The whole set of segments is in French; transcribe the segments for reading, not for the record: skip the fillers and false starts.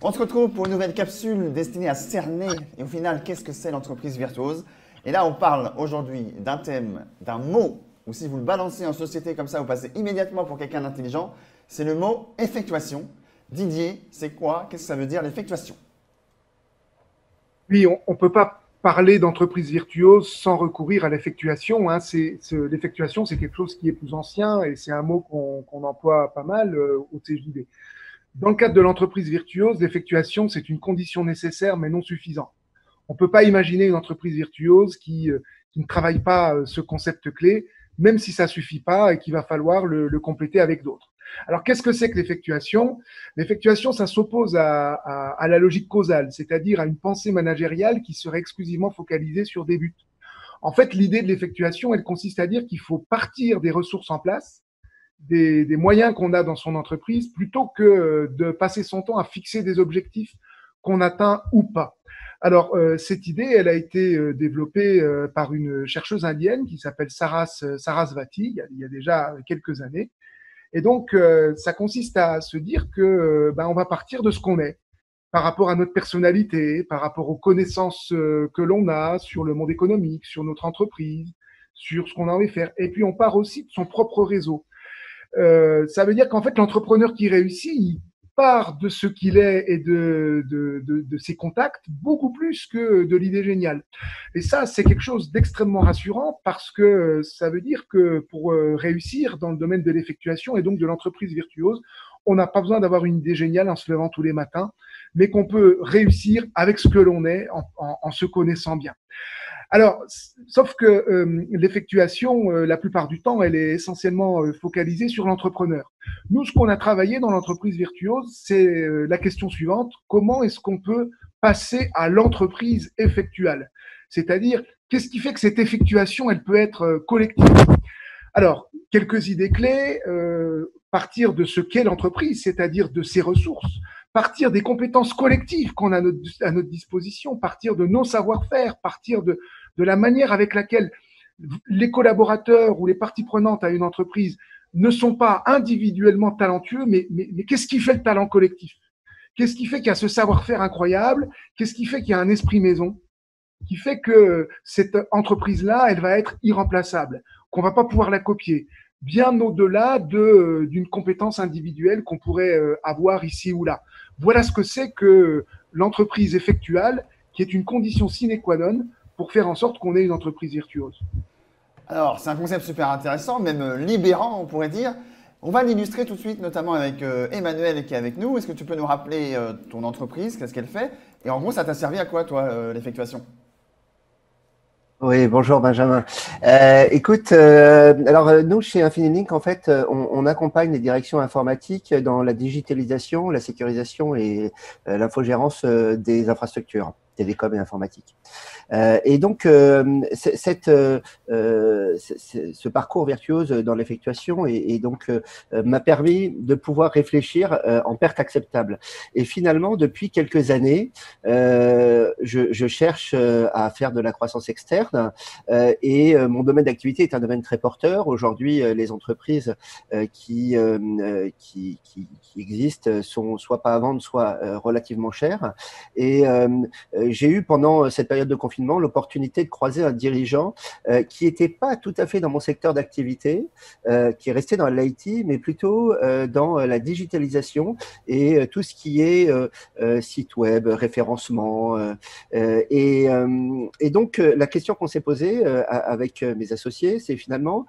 On se retrouve pour une nouvelle capsule destinée à cerner, et au final, qu'est-ce que c'est l'entreprise virtuose? Et là, on parle aujourd'hui d'un thème, d'un mot, ou si vous le balancez en société comme ça, vous passez immédiatement pour quelqu'un d'intelligent, c'est le mot effectuation. Didier, c'est quoi? Qu'est-ce que ça veut dire l'effectuation? Oui, on ne peut pas parler d'entreprise virtuose sans recourir à l'effectuation. Hein. L'effectuation, c'est quelque chose qui est plus ancien et c'est un mot qu'on emploie pas mal au TJB. Dans le cadre de l'entreprise virtuose, l'effectuation, c'est une condition nécessaire mais non suffisante. On ne peut pas imaginer une entreprise virtuose qui ne travaille pas ce concept clé, même si ça ne suffit pas et qu'il va falloir le compléter avec d'autres. Alors, qu'est-ce que c'est que l'effectuation? L'effectuation, ça s'oppose à la logique causale, c'est-à-dire à une pensée managériale qui serait exclusivement focalisée sur des buts. En fait, l'idée de l'effectuation, elle consiste à dire qu'il faut partir des ressources en place, des moyens qu'on a dans son entreprise, plutôt que de passer son temps à fixer des objectifs qu'on atteint ou pas. Alors, cette idée, elle a été développée par une chercheuse indienne qui s'appelle Sarasvati, il y a déjà quelques années. Et donc, ça consiste à se dire que on va partir de ce qu'on est par rapport à notre personnalité, par rapport aux connaissances que l'on a sur le monde économique, sur notre entreprise, sur ce qu'on a envie de faire. Et puis, on part aussi de son propre réseau. Ça veut dire qu'en fait, l'entrepreneur qui réussit, il part de ce qu'il est et de ses contacts beaucoup plus que de l'idée géniale. Et ça, c'est quelque chose d'extrêmement rassurant parce que ça veut dire que pour réussir dans le domaine de l'effectuation et donc de l'entreprise virtuose, on n'a pas besoin d'avoir une idée géniale en se levant tous les matins, mais qu'on peut réussir avec ce que l'on est en se connaissant bien. Alors, sauf que l'effectuation, la plupart du temps, elle est essentiellement focalisée sur l'entrepreneur. Nous, ce qu'on a travaillé dans l'entreprise virtuose, c'est la question suivante: comment est-ce qu'on peut passer à l'entreprise effectuelle? C'est-à-dire, qu'est-ce qui fait que cette effectuation, elle peut être collective? Alors, quelques idées clés, partir de ce qu'est l'entreprise, c'est-à-dire de ses ressources, partir des compétences collectives qu'on a à notre disposition, partir de nos savoir-faire, partir de la manière avec laquelle les collaborateurs ou les parties prenantes à une entreprise ne sont pas individuellement talentueux, mais qu'est-ce qui fait le talent collectif? Qu'est-ce qui fait qu'il y a ce savoir-faire incroyable? Qu'est-ce qui fait qu'il y a un esprit maison qui fait que cette entreprise-là, elle va être irremplaçable, qu'on va pas pouvoir la copier, bien au-delà d'une compétence individuelle qu'on pourrait avoir ici ou là. Voilà ce que c'est que l'entreprise effectuelle, qui est une condition sine qua non pour faire en sorte qu'on ait une entreprise virtuose. Alors, c'est un concept super intéressant, même libérant, on pourrait dire. On va l'illustrer tout de suite, notamment avec Emmanuel qui est avec nous. Est-ce que tu peux nous rappeler ton entreprise, qu'est-ce qu'elle fait? Et en gros, ça t'a servi à quoi, toi, l'effectuation? Oui, bonjour Benjamin. Écoute, nous chez Infinilink, en fait, on accompagne les directions informatiques dans la digitalisation, la sécurisation et l'infogérance des infrastructures télécom et informatique. Et donc, ce parcours virtuose dans l'effectuation et donc m'a permis de pouvoir réfléchir en perte acceptable. Et finalement, depuis quelques années, je cherche à faire de la croissance externe et mon domaine d'activité est un domaine très porteur. Aujourd'hui, les entreprises qui existent sont soit pas à vendre, soit relativement chères. Et j'ai eu pendant cette période de confinement l'opportunité de croiser un dirigeant qui n'était pas tout à fait dans mon secteur d'activité, qui est resté dans l'IT, mais plutôt dans la digitalisation et tout ce qui est site web, référencement. Et donc, la question qu'on s'est posée avec mes associés, c'est finalement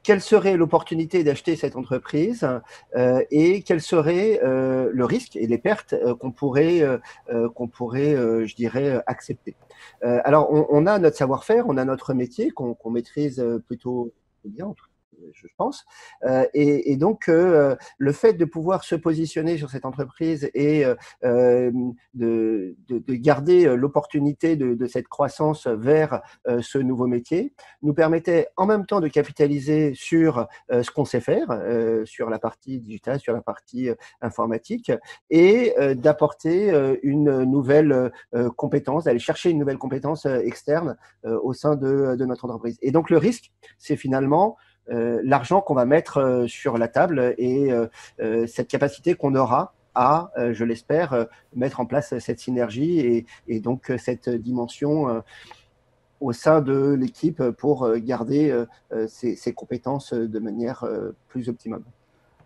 quelle serait l'opportunité d'acheter cette entreprise et quel serait le risque et les pertes qu'on pourrait, je dirais, accepter. Alors, on a notre savoir-faire, on a notre métier qu'on maîtrise plutôt bien, je pense. Et donc, le fait de pouvoir se positionner sur cette entreprise et de garder l'opportunité de cette croissance vers ce nouveau métier nous permettait en même temps de capitaliser sur ce qu'on sait faire, sur la partie digitale, sur la partie informatique, et d'apporter une nouvelle compétence, d'aller chercher une nouvelle compétence externe au sein de notre entreprise. Et donc, le risque, c'est finalement l'argent qu'on va mettre sur la table et cette capacité qu'on aura à, je l'espère, mettre en place cette synergie et donc cette dimension au sein de l'équipe pour garder ces compétences de manière plus optimum.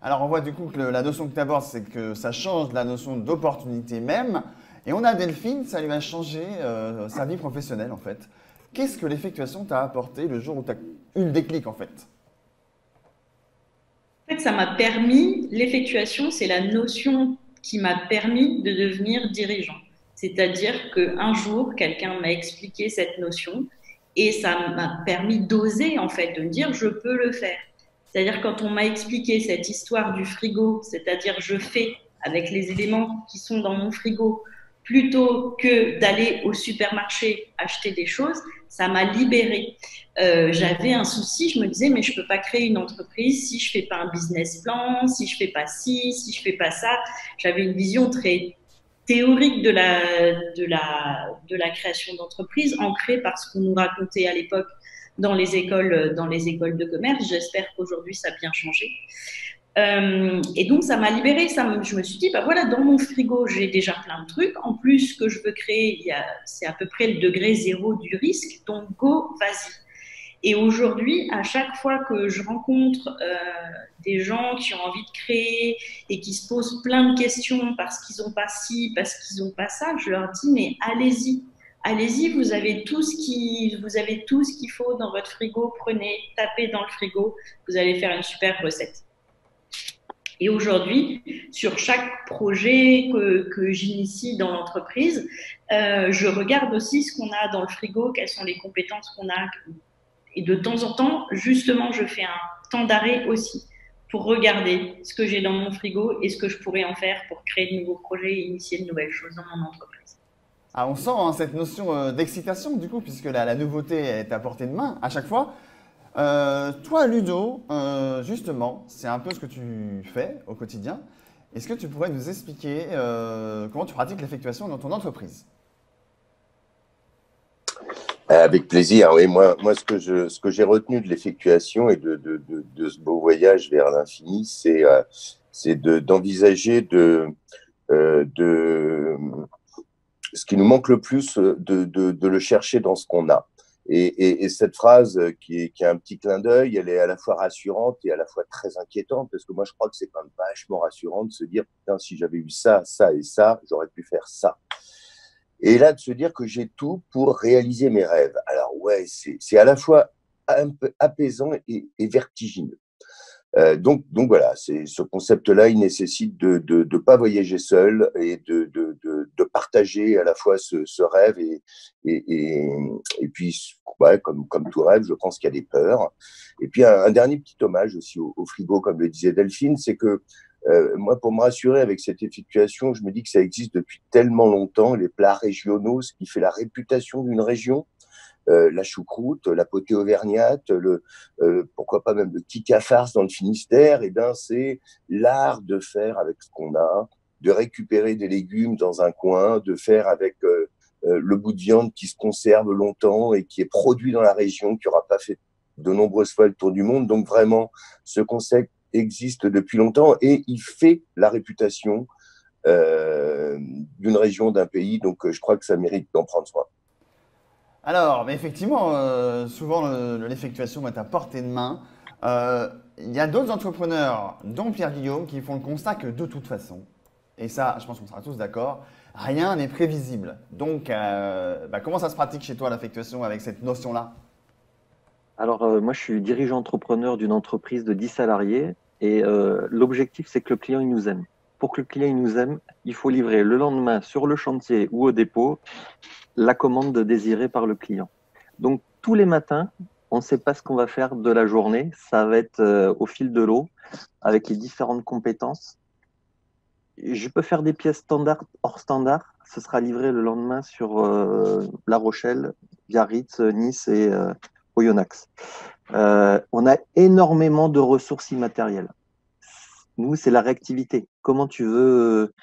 Alors on voit du coup que la notion que tu abordes, c'est que ça change la notion d'opportunité même. Et on a Delphine, ça lui a changé sa vie professionnelle en fait. Qu'est-ce que l'effectuation t'a apporté le jour où tu as eu le déclic en fait? En fait, ça m'a permis, l'effectuation, c'est la notion qui m'a permis de devenir dirigeant. C'est-à-dire qu'un jour, quelqu'un m'a expliqué cette notion et ça m'a permis d'oser, en fait, de me dire, je peux le faire. C'est-à-dire quand on m'a expliqué cette histoire du frigo, c'est-à-dire je fais avec les éléments qui sont dans mon frigo, plutôt que d'aller au supermarché acheter des choses, ça m'a libérée. J'avais un souci, je me disais, mais je ne peux pas créer une entreprise si je ne fais pas un business plan, si je ne fais pas ci, si je ne fais pas ça. J'avais une vision très théorique de la création d'entreprise, ancrée par ce qu'on nous racontait à l'époque dans les écoles de commerce. J'espère qu'aujourd'hui, ça a bien changé. Et donc, ça m'a libérée. Je me suis dit, bah voilà, dans mon frigo, j'ai déjà plein de trucs. En plus, ce que je veux créer, c'est à peu près le degré zéro du risque. Donc, go, vas-y. Et aujourd'hui, à chaque fois que je rencontre des gens qui ont envie de créer et qui se posent plein de questions parce qu'ils n'ont pas ci, parce qu'ils n'ont pas ça, je leur dis, mais allez-y. Allez-y, vous avez tout ce qu'il faut dans votre frigo. Prenez, tapez dans le frigo, vous allez faire une super recette. Et aujourd'hui, sur chaque projet que j'initie dans l'entreprise, je regarde aussi ce qu'on a dans le frigo, quelles sont les compétences qu'on a. Et de temps en temps, justement, je fais un temps d'arrêt aussi pour regarder ce que j'ai dans mon frigo et ce que je pourrais en faire pour créer de nouveaux projets et initier de nouvelles choses dans mon entreprise. Ah, on sent hein, cette notion d'excitation du coup, puisque la nouveauté est à portée de main à chaque fois. Toi, Ludo, justement, c'est un peu ce que tu fais au quotidien. Est-ce que tu pourrais nous expliquer comment tu pratiques l'effectuation dans ton entreprise? Avec plaisir, oui. Moi, ce que j'ai retenu de l'effectuation et de ce beau voyage vers l'infini, c'est d'envisager ce qui nous manque le plus, de le chercher dans ce qu'on a. Et cette phrase qui est un petit clin d'œil, elle est à la fois rassurante et à la fois très inquiétante, parce que moi, je crois que c'est quand même vachement rassurant de se dire, putain, si j'avais eu ça, ça et ça, j'aurais pu faire ça. Et là, de se dire que j'ai tout pour réaliser mes rêves. Alors ouais, c'est à la fois un peu apaisant et vertigineux. Donc voilà, ce concept-là, il nécessite de pas voyager seul et de partager à la fois ce rêve et puis ouais, comme tout rêve, je pense qu'il y a des peurs. Et puis un dernier petit hommage aussi au frigo, comme le disait Delphine, c'est que moi, pour me rassurer avec cette effectuation, je me dis que ça existe depuis tellement longtemps, les plats régionaux, ce qui fait la réputation d'une région. La choucroute, la potée auvergnate, pourquoi pas même le kika farce dans le Finistère, et ben c'est l'art de faire avec ce qu'on a, de récupérer des légumes dans un coin, de faire avec le bout de viande qui se conserve longtemps et qui est produit dans la région, qui n'aura pas fait de nombreuses fois le tour du monde. Donc vraiment, ce concept existe depuis longtemps et il fait la réputation d'une région, d'un pays. Donc je crois que ça mérite d'en prendre soin. Alors, mais effectivement, souvent l'effectuation est à portée de main. Il y a d'autres entrepreneurs, dont Pierre Guillaume, qui font le constat que de toute façon, et ça, je pense qu'on sera tous d'accord, rien n'est prévisible. Donc, comment ça se pratique chez toi l'affectation avec cette notion-là? Alors, moi, je suis dirigeant entrepreneur d'une entreprise de 10 salariés et l'objectif, c'est que le client il nous aime. Pour que le client il nous aime, il faut livrer le lendemain sur le chantier ou au dépôt la commande désirée par le client. Donc, tous les matins, on ne sait pas ce qu'on va faire de la journée. Ça va être au fil de l'eau avec les différentes compétences. Je peux faire des pièces standards, hors standard. Ce sera livré le lendemain sur La Rochelle, Biarritz, Nice et Oyonnax. On a énormément de ressources immatérielles. Nous, c'est la réactivité. Comment tu veux,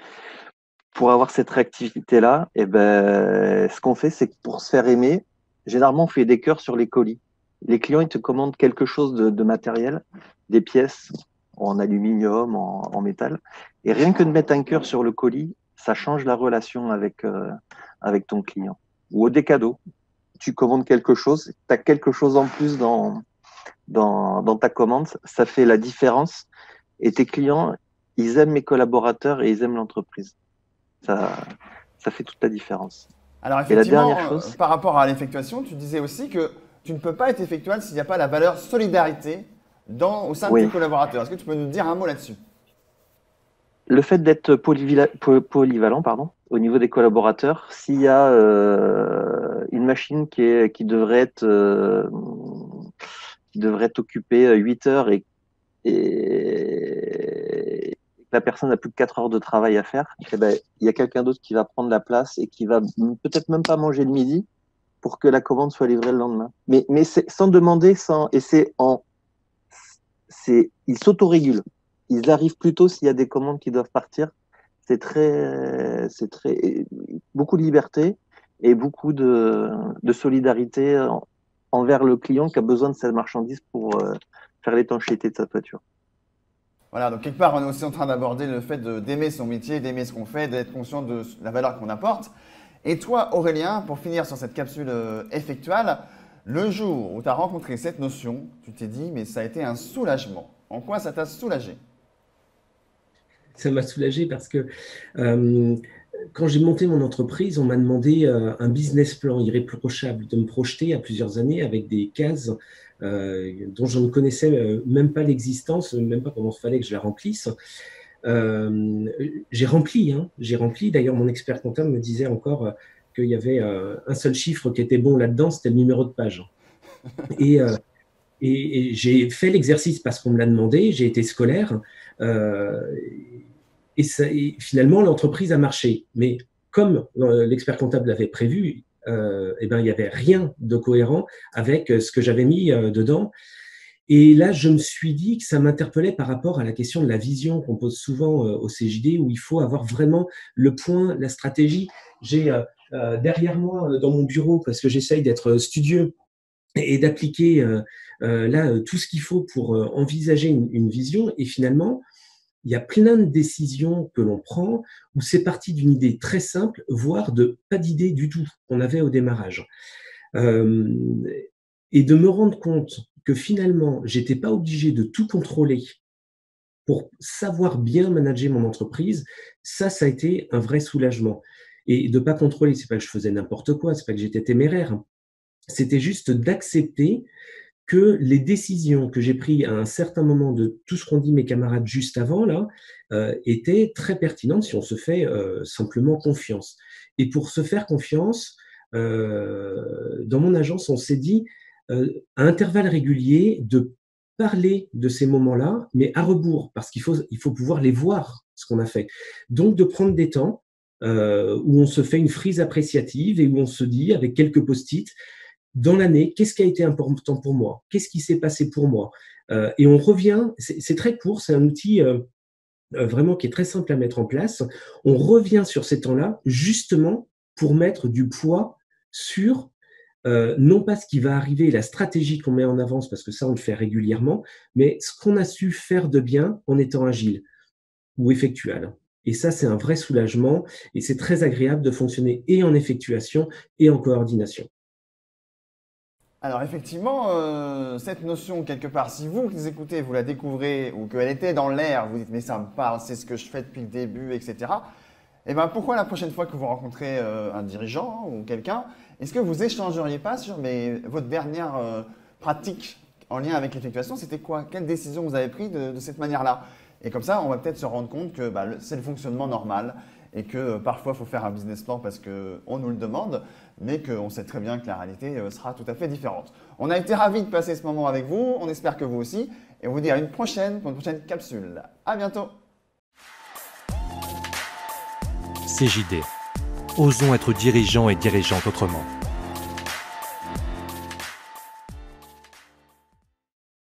pour avoir cette réactivité-là, eh ben, ce qu'on fait, c'est que pour se faire aimer, généralement, on fait des cœurs sur les colis. Les clients, ils te commandent quelque chose de matériel, des pièces, en aluminium, en métal. Et rien que de mettre un cœur sur le colis, ça change la relation avec ton client. Ou des cadeaux. Tu commandes quelque chose, tu as quelque chose en plus dans ta commande, ça fait la différence. Et tes clients, ils aiment mes collaborateurs et ils aiment l'entreprise. Ça fait toute la différence. Alors Et la effectivement, dernière chose, par rapport à l'effectuation, tu disais aussi que tu ne peux pas être effectuable s'il n'y a pas la valeur solidarité au sein de Oui. tes collaborateurs. Est-ce que tu peux nous dire un mot là-dessus? le fait d'être polyvalent, au niveau des collaborateurs, s'il y a une machine qui devrait être occupée 8 heures et la personne n'a plus que 4 heures de travail à faire, eh ben, il y a quelqu'un d'autre qui va prendre la place et qui va peut-être même pas manger le midi pour que la commande soit livrée le lendemain. Mais c'est sans demander, ils s'autorégulent. Ils arrivent plus tôt s'il y a des commandes qui doivent partir. C'est beaucoup de liberté et beaucoup de solidarité envers le client qui a besoin de cette marchandise pour faire l'étanchéité de sa toiture. Voilà, donc quelque part, on est aussi en train d'aborder le fait d'aimer son métier, d'aimer ce qu'on fait, d'être conscient de la valeur qu'on apporte. Et toi, Aurélien, pour finir sur cette capsule effectuelle, le jour où tu as rencontré cette notion, tu t'es dit, mais ça a été un soulagement. En quoi ça t'a soulagé? Ça m'a soulagé parce que quand j'ai monté mon entreprise, on m'a demandé un business plan irréprochable, de me projeter à plusieurs années avec des cases dont je ne connaissais même pas l'existence, même pas comment il fallait que je la remplisse. J'ai rempli. D'ailleurs, mon expert comptable me disait encore qu'il y avait un seul chiffre qui était bon là-dedans, c'était le numéro de page. Et j'ai fait l'exercice parce qu'on me l'a demandé, j'ai été scolaire, et finalement, l'entreprise a marché. Mais comme l'expert comptable l'avait prévu, il n'y avait rien de cohérent avec ce que j'avais mis dedans. Et là, je me suis dit que ça m'interpellait par rapport à la question de la vision qu'on pose souvent au CJD, où il faut avoir vraiment le point, la stratégie. J'ai derrière moi, dans mon bureau, parce que j'essaye d'être studieux et d'appliquer là tout ce qu'il faut pour envisager une vision. Et finalement, il y a plein de décisions que l'on prend où c'est parti d'une idée très simple, voire pas d'idée du tout qu'on avait au démarrage. Et de me rendre compte que finalement, j'étais pas obligé de tout contrôler pour savoir bien manager mon entreprise, ça a été un vrai soulagement. Et de pas contrôler, c'est pas que je faisais n'importe quoi, c'est pas que j'étais téméraire, c'était juste d'accepter que les décisions que j'ai prises à un certain moment de tout ce qu'ont dit mes camarades juste avant, là, étaient très pertinentes si on se fait simplement confiance. Et pour se faire confiance, dans mon agence, on s'est dit, à intervalles réguliers, de parler de ces moments-là, mais à rebours, parce qu'il faut pouvoir les voir, ce qu'on a fait. Donc, de prendre des temps où on se fait une frise appréciative et où on se dit, avec quelques post-it, dans l'année, qu'est-ce qui a été important pour moi? Qu'est-ce qui s'est passé pour moi? Et on revient, c'est très court, c'est un outil vraiment qui est très simple à mettre en place. On revient sur ces temps-là justement pour mettre du poids sur non pas ce qui va arriver, la stratégie qu'on met en avance, parce que ça, on le fait régulièrement, mais ce qu'on a su faire de bien en étant agile ou effectuel. Et ça, c'est un vrai soulagement et c'est très agréable de fonctionner et en effectuation et en coordination. Alors effectivement, cette notion, quelque part, si vous qui écoutez, vous la découvrez ou qu'elle était dans l'air, vous dites mais ça me parle, c'est ce que je fais depuis le début, etc. Eh bien pourquoi la prochaine fois que vous rencontrez un dirigeant ou quelqu'un, est-ce que vous échangeriez pas sur votre dernière pratique en lien avec l'effectuation, c'était quoi? Quelle décision vous avez prise de cette manière-là? Et comme ça, on va peut-être se rendre compte que c'est le fonctionnement normal et que parfois, il faut faire un business plan parce qu'on nous le demande, mais qu'on sait très bien que la réalité sera tout à fait différente. On a été ravis de passer ce moment avec vous, on espère que vous aussi, et on vous dit à une prochaine pour une prochaine capsule. À bientôt. CJD. Osons être dirigeants et dirigeantes autrement.